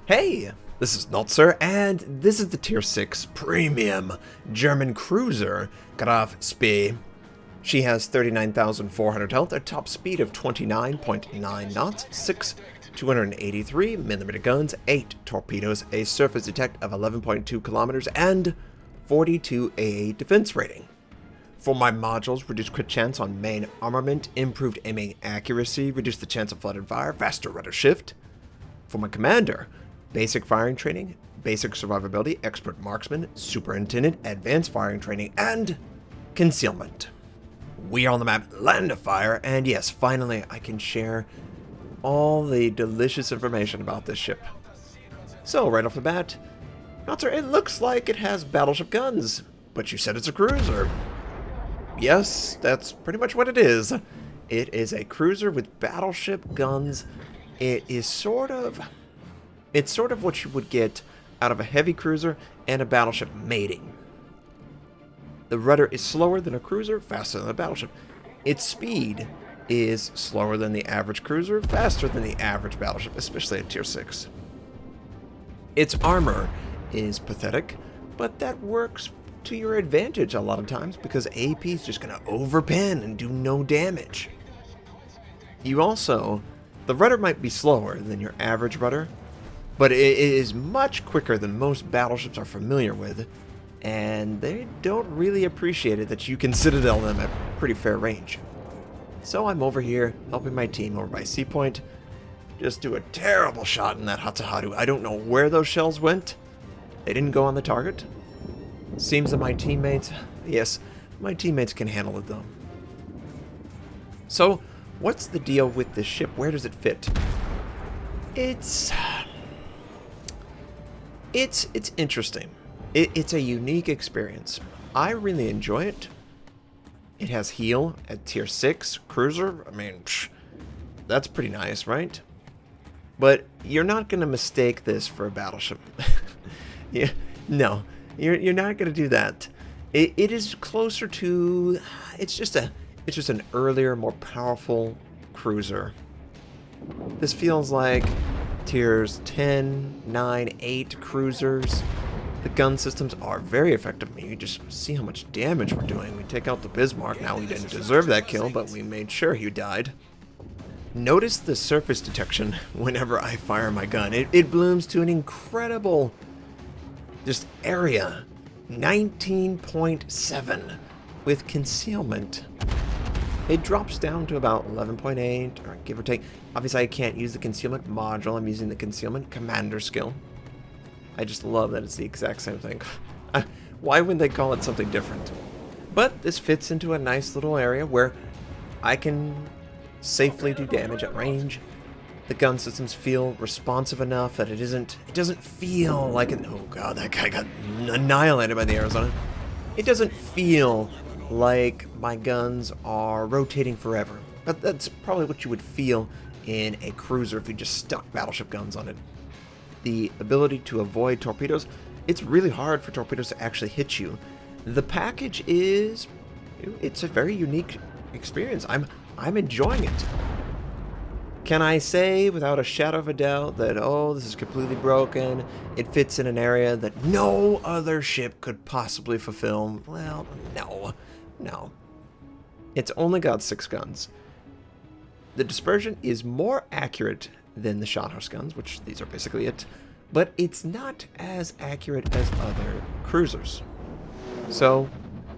Hey, this is Notser, and this is the Tier 6 Premium German cruiser, Graf Spee. She has 39,400 health, a top speed of 29.9 knots, 6 283mm guns, 8 torpedoes, a surface detect of 11.2 kilometers, and 42 AA defense rating. For my modules, reduce crit chance on main armament, improved aiming accuracy, reduce the chance of flooded fire, faster rudder shift. For my commander, basic firing training, basic survivability, expert marksman, superintendent, advanced firing training, and concealment. We are on the map Land of Fire, and yes, finally I can share all the delicious information about this ship. So, right off the bat, Notser, it looks like it has battleship guns, but you said it's a cruiser. Yes, that's pretty much what it is. It is a cruiser with battleship guns. It's sort of what you would get out of a heavy cruiser and a battleship mating. The rudder is slower than a cruiser, faster than a battleship. Its speed is slower than the average cruiser, faster than the average battleship, especially at Tier 6. Its armor is pathetic, but that works to your advantage a lot of times because AP is just going to overpin and do no damage. The rudder might be slower than your average rudder, but it is much quicker than most battleships are familiar with, and they don't really appreciate it that you can citadel them at pretty fair range. So I'm over here helping my team over by Sea Point. Just do a terrible shot in that Hatsuharu. I don't know where those shells went. They didn't go on the target. Seems that my teammates can handle it though. So, what's the deal with this ship? Where does it fit? It's interesting. It's a unique experience. I really enjoy it. It has heal at Tier 6 cruiser. I mean, that's pretty nice, right? But you're not going to mistake this for a battleship. Yeah, no, you're not going to do that. It is closer to. It's just an earlier, more powerful cruiser. This feels like Tiers 10, 9, 8 cruisers. The gun systems are very effective. I mean, you just see how much damage we're doing. We take out the Bismarck. Now, we didn't deserve that kill, but we made sure he died. Notice the surface detection whenever I fire my gun. It blooms to an incredible just area. 19.7 with concealment. It drops down to about 11.8, or give or take. Obviously, I can't use the concealment module. I'm using the concealment commander skill. I just love that it's the exact same thing. Why wouldn't they call it something different? But this fits into a nice little area where I can safely do damage at range. The gun systems feel responsive enough that it doesn't feel like it. Oh god, that guy got annihilated by the arrows on him. It doesn't feel like my guns are rotating forever. But that's probably what you would feel in a cruiser if you just stuck battleship guns on it. The ability to avoid torpedoes, it's really hard for torpedoes to actually hit you. The package it's a very unique experience. I'm enjoying it. Can I say without a shadow of a doubt that, oh, this is completely broken, it fits in an area that no other ship could possibly fulfill? Well, no. It's only got 6 guns. The dispersion is more accurate than the Shothouse guns, which these are basically it, but it's not as accurate as other cruisers. So,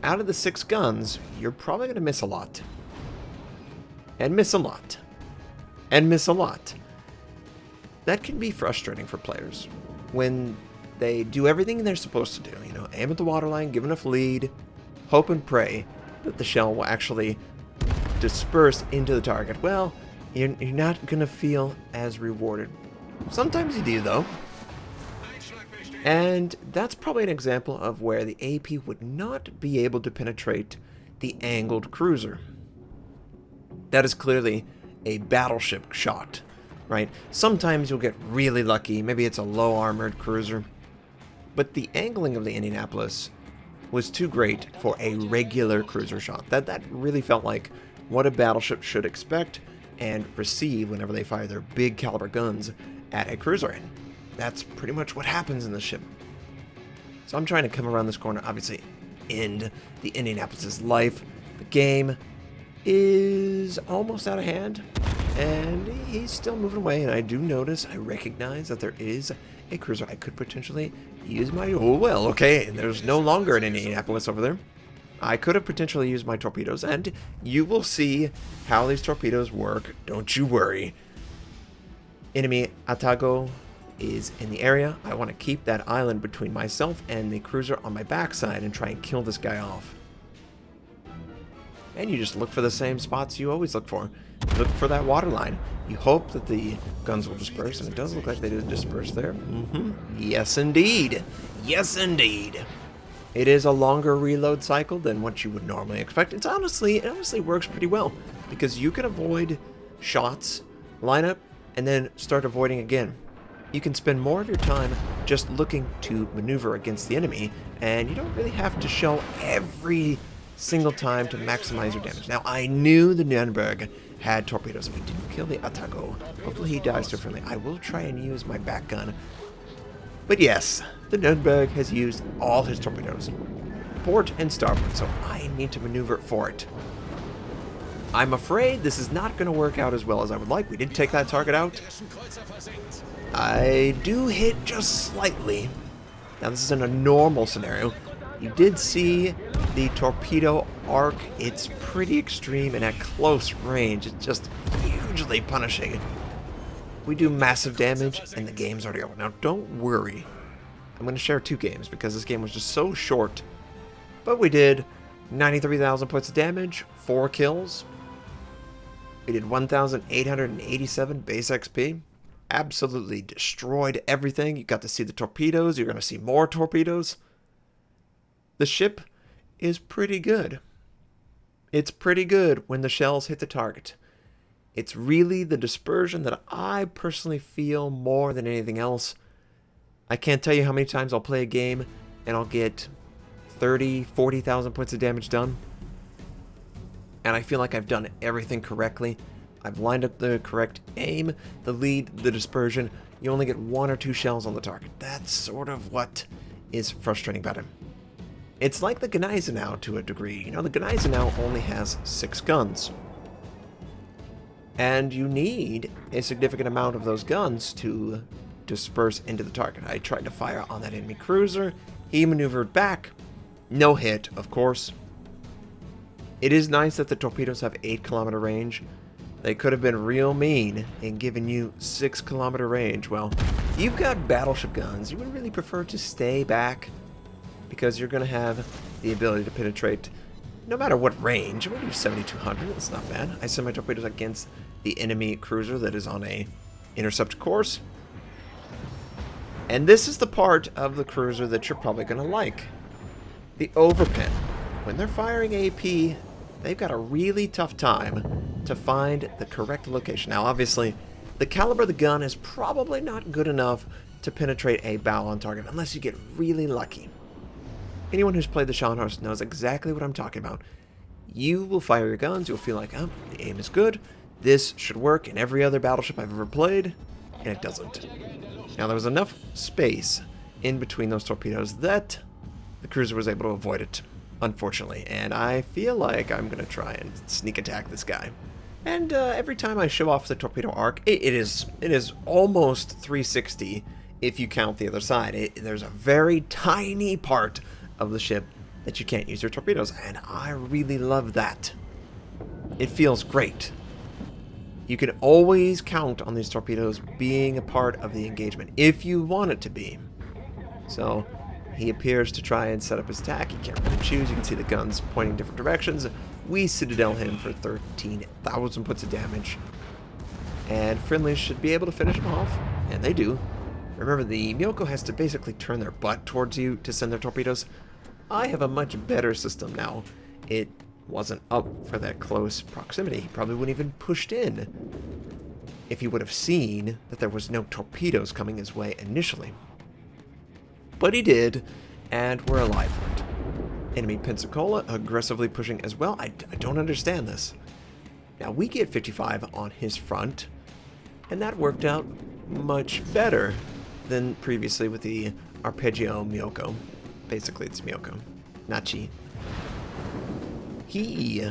out of the 6 guns, you're probably going to miss a lot. And miss a lot. And miss a lot. That can be frustrating for players when they do everything they're supposed to do. You know, aim at the waterline, give enough lead, hope and pray that the shell will actually disperse into the target. Well, you're not going to feel as rewarded. Sometimes you do, though. And that's probably an example of where the AP would not be able to penetrate the angled cruiser. That is clearly a battleship shot, right? Sometimes you'll get really lucky. Maybe it's a low-armored cruiser. But the angling of the Indianapolis was too great for a regular cruiser shot. That really felt like what a battleship should expect and receive whenever they fire their big caliber guns at a cruiser. And That's pretty much what happens in the ship. So I'm trying to come around this corner, obviously end the Indianapolis' life. The game is almost out of hand, and he's still moving away, and I do notice, I recognize that there is a cruiser I could potentially use my... Oh, well, okay, there's no longer an Indianapolis over there. I could have potentially used my torpedoes, and you will see how these torpedoes work. Don't you worry. Enemy Atago is in the area. I want to keep that island between myself and the cruiser on my backside and try and kill this guy off. And you just look for the same spots you always look for. You look for that water line. You hope that the guns will disperse, and it does look like they did disperse there. Yes, indeed. Yes, indeed. It is a longer reload cycle than what you would normally expect. It honestly works pretty well, because you can avoid shots, line up, and then start avoiding again. You can spend more of your time just looking to maneuver against the enemy, and you don't really have to shell every single time to maximize your damage. Now, I knew the Nürnberg had torpedoes. We didn't kill the Atago. Hopefully he dies differently. I will try and use my back gun. But yes, the Nürnberg has used all his torpedoes, port and starboard, so I need to maneuver for it. I'm afraid this is not going to work out as well as I would like. We did take that target out. I do hit just slightly. Now, this is in a normal scenario. You did see the torpedo arc. It's pretty extreme, and at close range, it's just hugely punishing. We do massive damage, and the game's already over. Now, don't worry. I'm going to share 2 games, because this game was just so short. But we did 93,000 points of damage, 4 kills. We did 1,887 base XP. Absolutely destroyed everything. You got to see the torpedoes. You're going to see more torpedoes. The ship is pretty good. It's pretty good when the shells hit the target. It's really the dispersion that I personally feel more than anything else. I can't tell you how many times I'll play a game and I'll get 30, 40,000 points of damage done. And I feel like I've done everything correctly. I've lined up the correct aim, the lead, the dispersion. You only get 1 or 2 shells on the target. That's sort of what is frustrating about him. It's like the Gneisenau to a degree. You know, the Gneisenau only has 6 guns. And you need a significant amount of those guns to disperse into the target. I tried to fire on that enemy cruiser. He maneuvered back. No hit, of course. It is nice that the torpedoes have 8-kilometer range. They could have been real mean and given you 6-kilometer range. Well, you've got battleship guns. You would really prefer to stay back because you're going to have the ability to penetrate no matter what range. I'm going to do 7,200. That's not bad. I send my torpedoes against the enemy cruiser that is on a intercept course. And this is the part of the cruiser that you're probably going to like. The overpen. When they're firing AP, they've got a really tough time to find the correct location. Now, obviously, the caliber of the gun is probably not good enough to penetrate a bow on target unless you get really lucky. Anyone who's played the Scharnhorst knows exactly what I'm talking about. You will fire your guns, you'll feel like, oh, the aim is good, this should work in every other battleship I've ever played, and it doesn't. Now, there was enough space in between those torpedoes that the cruiser was able to avoid it, unfortunately, and I feel like I'm going to try and sneak attack this guy. And every time I show off the torpedo arc, it is almost 360 if you count the other side. There's a very tiny part of the ship that you can't use your torpedoes, and I really love that. It feels great. You can always count on these torpedoes being a part of the engagement, if you want it to be. So, he appears to try and set up his attack. He can't really choose. You can see the guns pointing different directions. We Citadel him for 13,000 points of damage. And friendlies should be able to finish him off, and they do. Remember, the Myoko has to basically turn their butt towards you to send their torpedoes. I have a much better system now. It wasn't up for that close proximity. He probably wouldn't even pushed in if he would have seen that there was no torpedoes coming his way initially. But he did, and we're alive for it. Enemy Pensacola aggressively pushing as well. I don't understand this. Now, we get 55 on his front, and that worked out much better than previously with the Arpeggio Miyoko. Basically, it's Miyoko, not Chi. He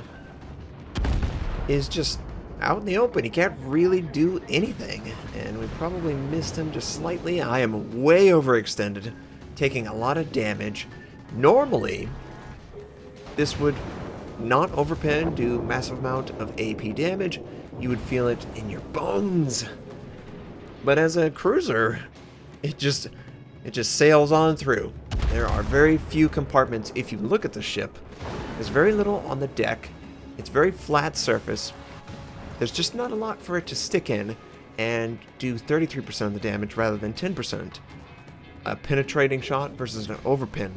is just out in the open. He can't really do anything, and we probably missed him just slightly. I am way overextended, taking a lot of damage. Normally, this would not overpin, do massive amount of AP damage. You would feel it in your bones. But as a cruiser, it just sails on through. There are very few compartments. If you look at the ship, there's very little on the deck. It's very flat surface. There's just not a lot for it to stick in and do 33% of the damage rather than 10%. A penetrating shot versus an overpin.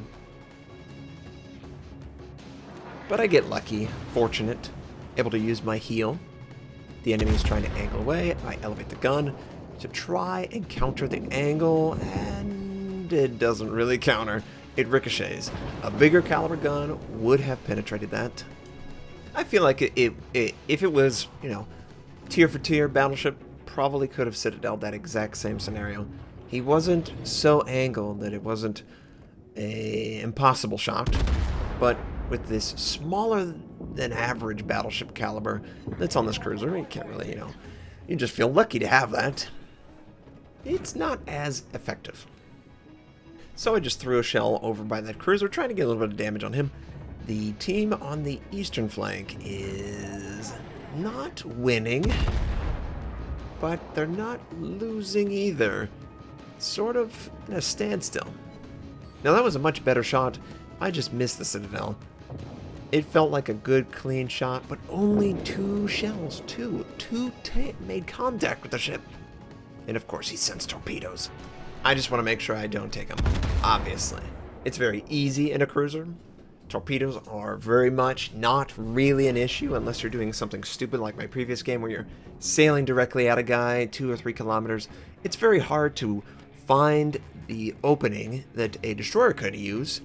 But I get lucky, fortunate, able to use my heal. The enemy is trying to angle away. I elevate the gun to try and counter the angle, and it doesn't really counter. It ricochets. A bigger caliber gun would have penetrated that. I feel like if it was, you know, tier for tier battleship, probably could have Citadel that exact same scenario. He wasn't so angled that it wasn't a impossible shot, but with this smaller than average battleship caliber that's on this cruiser, you can't really, you know, you just feel lucky to have that. It's not as effective. So I just threw a shell over by that cruiser, trying to get a little bit of damage on him. The team on the eastern flank is not winning, but they're not losing either. Sort of in a standstill. Now that was a much better shot. I just missed the Citadel. It felt like a good, clean shot, but only 2 shells. Two made contact with the ship. And of course he sends torpedoes. I just want to make sure I don't take them, obviously. It's very easy in a cruiser. Torpedoes are very much not really an issue unless you're doing something stupid like my previous game where you're sailing directly at a guy 2 or 3 kilometers. It's very hard to find the opening that a destroyer could use.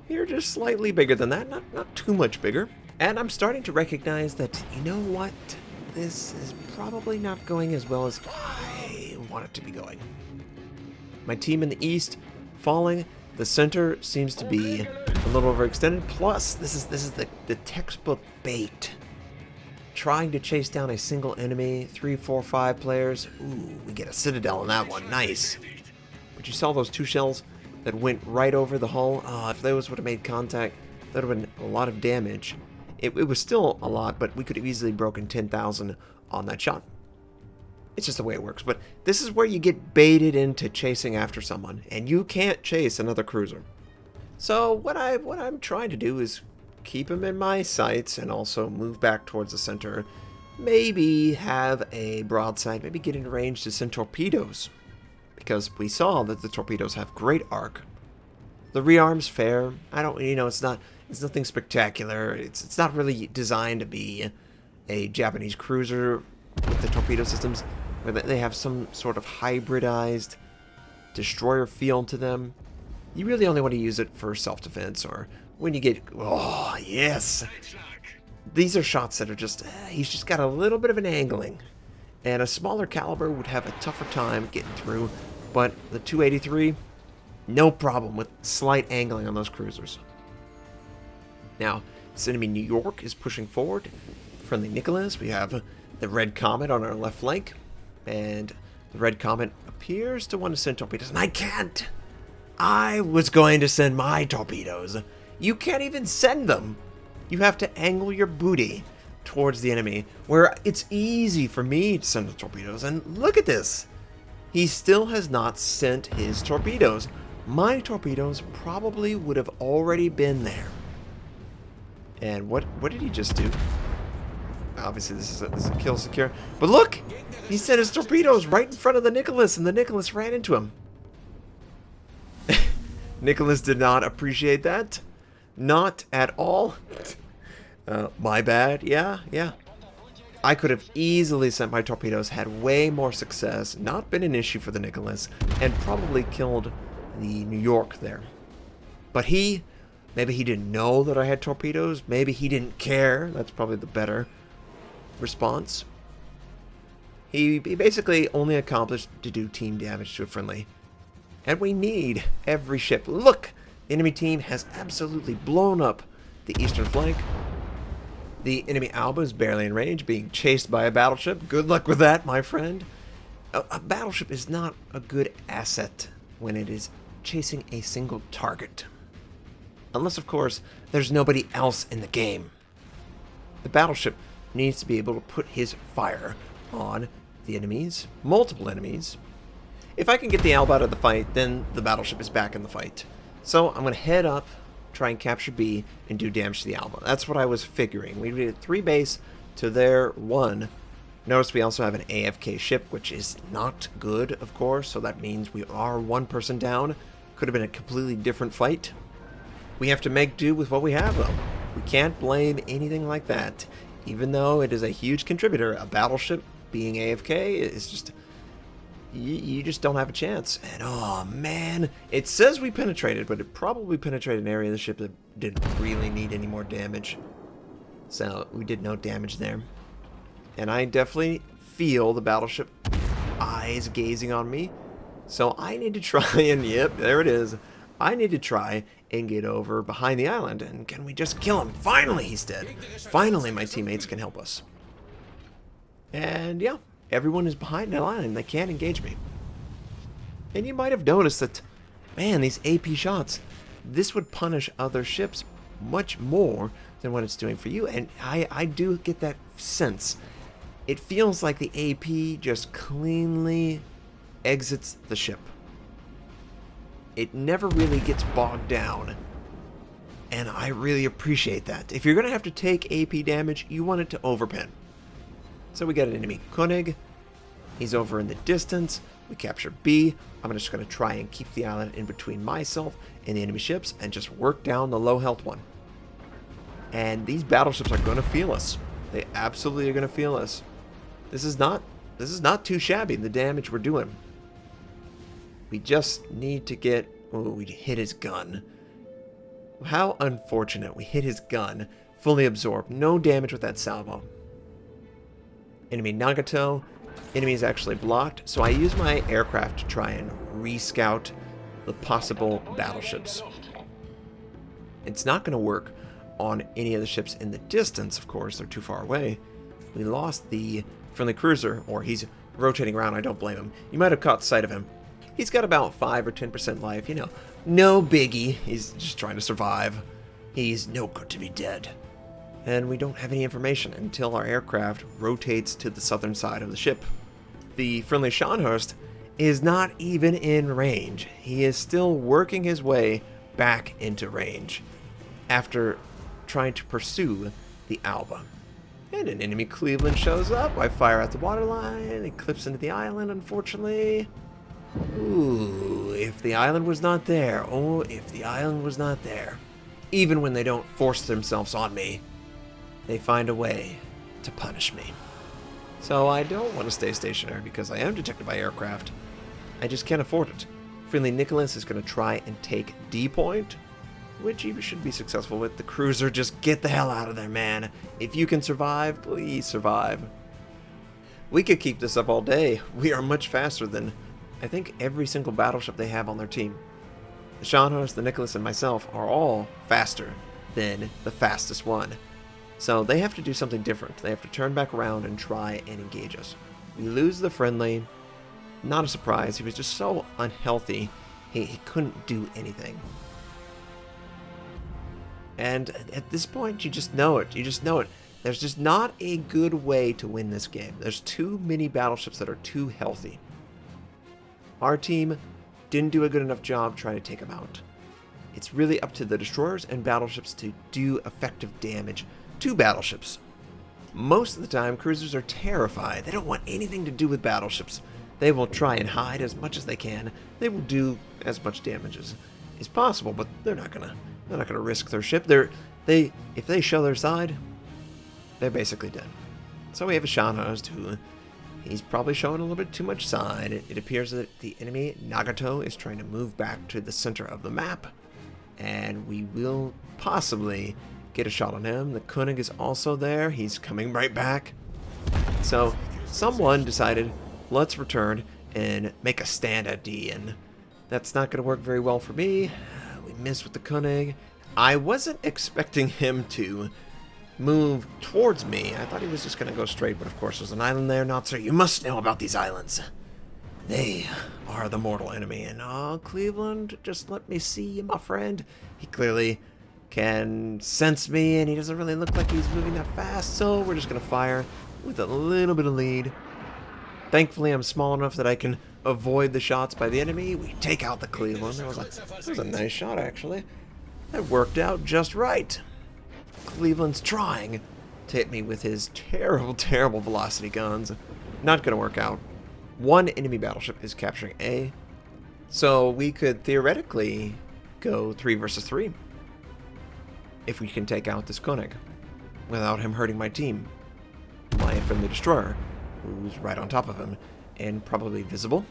You're just slightly bigger than that, not too much bigger. And I'm starting to recognize that, you know what, this is probably not going as well as I want it to be going. My team in the east falling. The center seems to be a little overextended. Plus, this is the textbook bait. Trying to chase down a single enemy, 3, 4, 5 players. Ooh, we get a Citadel on that one. Nice. But you saw those 2 shells that went right over the hull. If those would have made contact, that would have been a lot of damage. It was still a lot, but we could have easily broken 10,000 on that shot. It's just the way it works. But this is where you get baited into chasing after someone, and you can't chase another cruiser. So what I'm trying to do is keep him in my sights and also move back towards the center. Maybe have a broadside, maybe get in range to send torpedoes. Because we saw that the torpedoes have great arc. The rearm's fair. I don't, you know, it's nothing spectacular. It's not really designed to be a Japanese cruiser with the torpedo systems, where they have some sort of hybridized destroyer feel to them. You really only want to use it for self-defense or when you get, oh yes, these are shots that are just, he's just got a little bit of an angling, and a smaller caliber would have a tougher time getting through, but the 283, no problem with slight angling on those cruisers. Now, this enemy New York is pushing forward. Friendly Nicholas, we have the Red Comet on our left flank, and the Red Comet appears to want to send torpedoes, and I can't! I was going to send my torpedoes. You can't even send them. You have to angle your booty towards the enemy, where it's easy for me to send the torpedoes, and look at this. He still has not sent his torpedoes. My torpedoes probably would have already been there. And what did he just do? Obviously, this is a kill secure. But look! He sent his torpedoes right in front of the Nicholas, and the Nicholas ran into him. Nicholas did not appreciate that. Not at all. My bad. Yeah. I could have easily sent my torpedoes, had way more success, not been an issue for the Nicholas, and probably killed the New York there. But maybe he didn't know that I had torpedoes. Maybe he didn't care. That's probably the better response. He basically only accomplished to do team damage to a friendly. And we need every ship. Look! The enemy team has absolutely blown up the eastern flank. The enemy Alba is barely in range, being chased by a battleship. Good luck with that, my friend. A battleship is not a good asset when it is chasing a single target. Unless, of course, there's nobody else in the game. The battleship needs to be able to put his fire on the enemies, multiple enemies. If I can get the Alba out of the fight, then the battleship is back in the fight. So I'm going to head up, try and capture B, and do damage to the Alba. That's what I was figuring. We did 3 base to their 1. Notice we also have an AFK ship, which is not good, of course, so that means we are 1 person down. Could have been a completely different fight. We have to make do with what we have, though. We can't blame anything like that. Even though it is a huge contributor, a battleship being AFK is just... You just don't have a chance. And oh man, it says we penetrated, but it probably penetrated an area of the ship that didn't really need any more damage. So we did no damage there. And I definitely feel the battleship eyes gazing on me. So I need to try and, yep, there it is. I need to try and get over behind the island. And can we just kill him? Finally, he's dead. Finally, my teammates can help us. And yeah, everyone is behind the island. They can't engage me. And you might have noticed that, man, these AP shots, this would punish other ships much more than what it's doing for you. And I do get that sense. It feels like the AP just cleanly exits the ship. It never really gets bogged down. And I really appreciate that. If you're going to have to take AP damage, you want it to overpin. So we got an enemy Koenig. He's over in the distance. We capture B. I'm just going to try and keep the island in between myself and the enemy ships and just work down the low health one. And these battleships are going to feel us. They absolutely are going to feel us. This is not too shabby, the damage we're doing. We just need to get... Oh, we hit his gun. How unfortunate. We hit his gun. Fully absorbed. No damage with that salvo. Enemy Nagato. Enemy is actually blocked. So I use my aircraft to try and re-scout the possible battleships. It's not going to work on any of the ships in the distance, of course. They're too far away. We lost the friendly cruiser, or he's rotating around. I don't blame him. You might have caught sight of him. He's got about 5 or 10% life, you know. No biggie. He's just trying to survive. He's no good to be dead. And we don't have any information until our aircraft rotates to the southern side of the ship. The friendly Scharnhorst is not even in range. He is still working his way back into range after trying to pursue the Alba. And an enemy Cleveland shows up. I fire at the waterline. It clips into the island, unfortunately. Ooh, if the island was not there. Oh, if the island was not there. Even when they don't force themselves on me, they find a way to punish me. So I don't want to stay stationary because I am detected by aircraft. I just can't afford it. Friendly Nicholas is going to try and take D point, which he should be successful with. The cruiser, just get the hell out of there, man. If you can survive, please survive. We could keep this up all day. We are much faster than, I think, every single battleship they have on their team. The Scharnhorst, the Nicholas, and myself are all faster than the fastest one. So they have to do something different. They have to turn back around and try and engage us. We lose the friendly. Not a surprise. He was just so unhealthy. He couldn't do anything. And at this point, you just know it. You just know it. There's just not a good way to win this game. There's too many battleships that are too healthy. Our team didn't do a good enough job trying to take them out. It's really up to the destroyers and battleships to do effective damage to battleships. Most of the time, cruisers are terrified. They don't want anything to do with battleships. They will try and hide as much as they can. They will do as much damage as is possible, but they're not gonna risk their ship. If they show their side, they're basically dead. So we have a Scharnhorst who he's probably showing a little bit too much side. It appears that the enemy Nagato is trying to move back to the center of the map, and we will possibly get a shot on him. The Koenig is also there. He's coming right back. So someone decided, let's return and make a stand at D and That's not going to work very well for me. We missed with the Koenig. I wasn't expecting him to move towards me. I thought he was just going to go straight, but of course there's an island there. Notser, you must know about these islands. They are the mortal enemy. And oh, Cleveland, just let me see you, my friend. He clearly can sense me, and he doesn't really look like he's moving that fast, so we're just going to fire with a little bit of lead. Thankfully, I'm small enough that I can avoid the shots by the enemy. We take out the Cleveland. That was a nice shot, actually. That worked out just right. Cleveland's trying to hit me with his terrible, terrible velocity guns. Not going to work out. One enemy battleship is capturing A, so we could theoretically go 3 versus 3 if we can take out this Koenig without him hurting my team. My friendly destroyer, who's right on top of him and probably visible.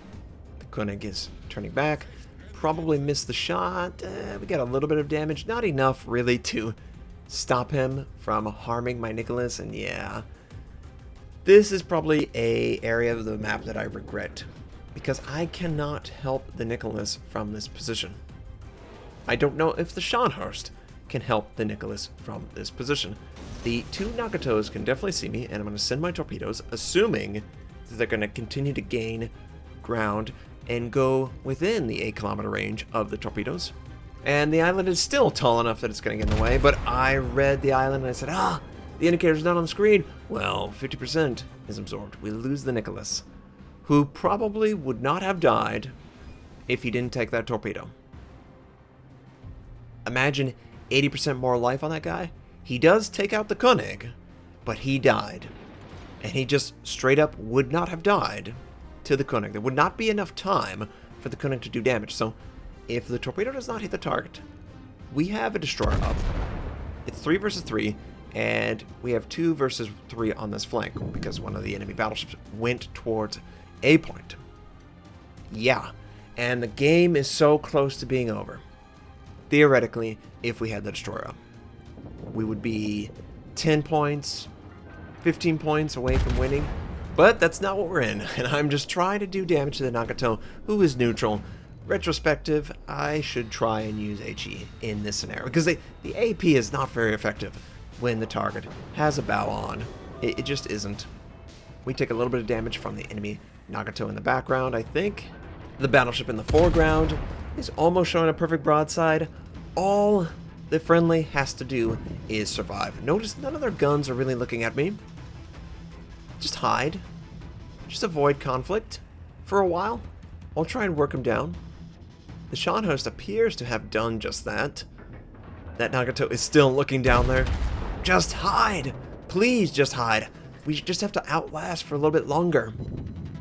The Koenig is turning back. Probably missed the shot. We got a little bit of damage. Not enough, really, to stop him from harming my Nicholas. And yeah, this is probably a area of the map that I regret, because I cannot help the Nicholas from this position. I don't know if the Scharnhorst can help the Nicholas from this position. The 2 Nagatos can definitely see me, and I'm going to send my torpedoes, assuming that they're going to continue to gain ground and go within the 8-kilometer range of the torpedoes. And the island is still tall enough that it's going to get in the way, but I read the island and I said, the indicator's not on the screen. Well, 50% is absorbed. We lose the Nicholas, who probably would not have died if he didn't take that torpedo. Imagine 80% more life on that guy. He does take out the Koenig, but he died. And he just straight up would not have died to the Koenig. There would not be enough time for the Koenig to do damage. So if the torpedo does not hit the target, we have a destroyer up. It's 3 versus 3, and we have 2 versus 3 on this flank because one of the enemy battleships went towards A point. Yeah, and the game is so close to being over. Theoretically, if we had the destroyer up, we would be 10 points, 15 points away from winning, but that's not what we're in, and I'm just trying to do damage to the Nagato, who is neutral. Retrospective, I should try and use HE in this scenario, because the AP is not very effective when the target has a bow on. It just isn't. We take a little bit of damage from the enemy Nagato in the background, I think. The battleship in the foreground is almost showing a perfect broadside. All the friendly has to do is survive. Notice none of their guns are really looking at me. Just hide. Just avoid conflict for a while. I'll try and work them down. The Scharnhorst appears to have done just that. That Nagato is still looking down there. Just hide! Please just hide. We just have to outlast for a little bit longer.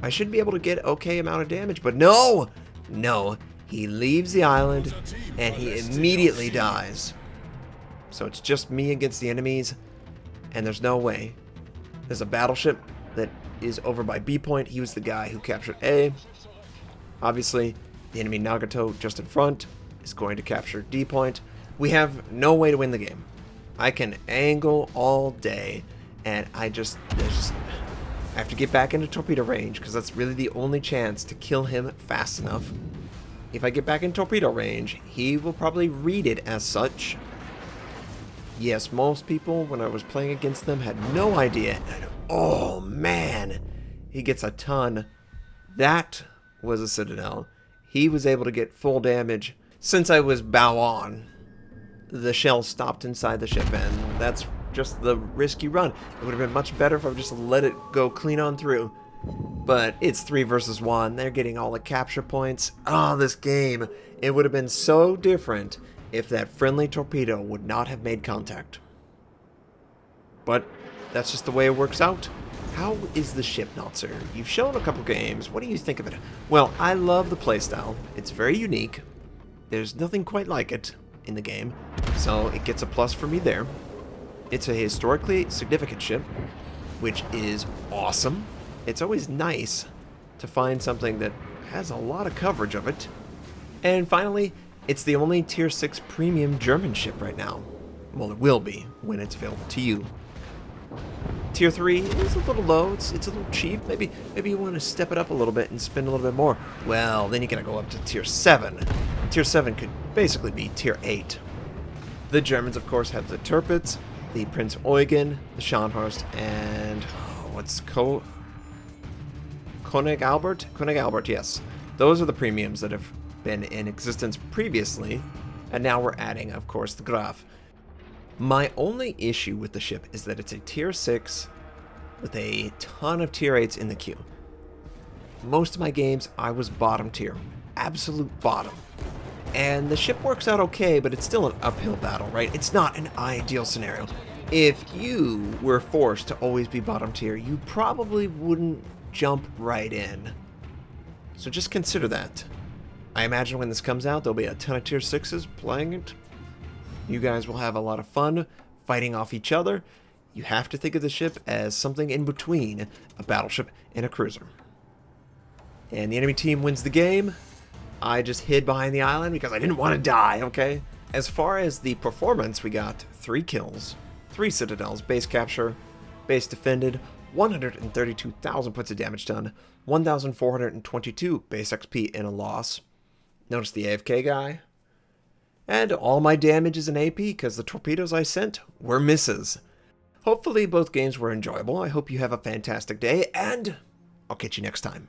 I should be able to get okay amount of damage, but no! No. He leaves the island, and he immediately dies. So it's just me against the enemies, and there's no way. There's a battleship that is over by B point. He was the guy who captured A. Obviously, the enemy Nagato just in front is going to capture D point. We have no way to win the game. I can angle all day, and I have to get back into torpedo range, because that's really the only chance to kill him fast enough. If I get back in torpedo range, he will probably read it as such. Yes, most people, when I was playing against them, had no idea. And, oh, man. He gets a ton. That was a Citadel. He was able to get full damage. Since I was bow on, the shell stopped inside the ship, and that's just the risk you run. It would have been much better if I just let it go clean on through. But it's 3 versus 1. They're getting all the capture points. This game. It would have been so different if that friendly torpedo would not have made contact. But that's just the way it works out. How is the ship, Notser? You've shown a couple games. What do you think of it? Well, I love the playstyle. It's very unique. There's nothing quite like it in the game, so it gets a plus for me there. It's a historically significant ship, which is awesome. It's always nice to find something that has a lot of coverage of it. And finally, it's the only Tier 6 premium German ship right now. Well, it will be when it's available to you. Tier 3 is a little low. It's a little cheap. Maybe you want to step it up a little bit and spend a little bit more. Well, then you gotta go up to Tier 7. And Tier 7 could basically be Tier 8. The Germans, of course, have the Tirpitz, the Prince Eugen, the Scharnhorst, and what's König Albert? König Albert, yes. Those are the premiums that have been in existence previously, and now we're adding, of course, the Graf. My only issue with the ship is that it's a Tier 6 with a ton of Tier 8s in the queue. Most of my games, I was bottom tier. Absolute bottom. And the ship works out okay, but it's still an uphill battle, right? It's not an ideal scenario. If you were forced to always be bottom tier, you probably wouldn't jump right in. So just consider that. I imagine when this comes out, there'll be a ton of Tier 6s playing it. You guys will have a lot of fun fighting off each other. You have to think of the ship as something in between a battleship and a cruiser. And the enemy team wins the game. I just hid behind the island because I didn't want to die, okay? As far as the performance, we got 3 kills, 3 citadels, base capture, base defended, 132,000 points of damage done, 1,422 base XP in a loss. Notice the AFK guy. And all my damage is in AP because the torpedoes I sent were misses. Hopefully both games were enjoyable. I hope you have a fantastic day, and I'll catch you next time.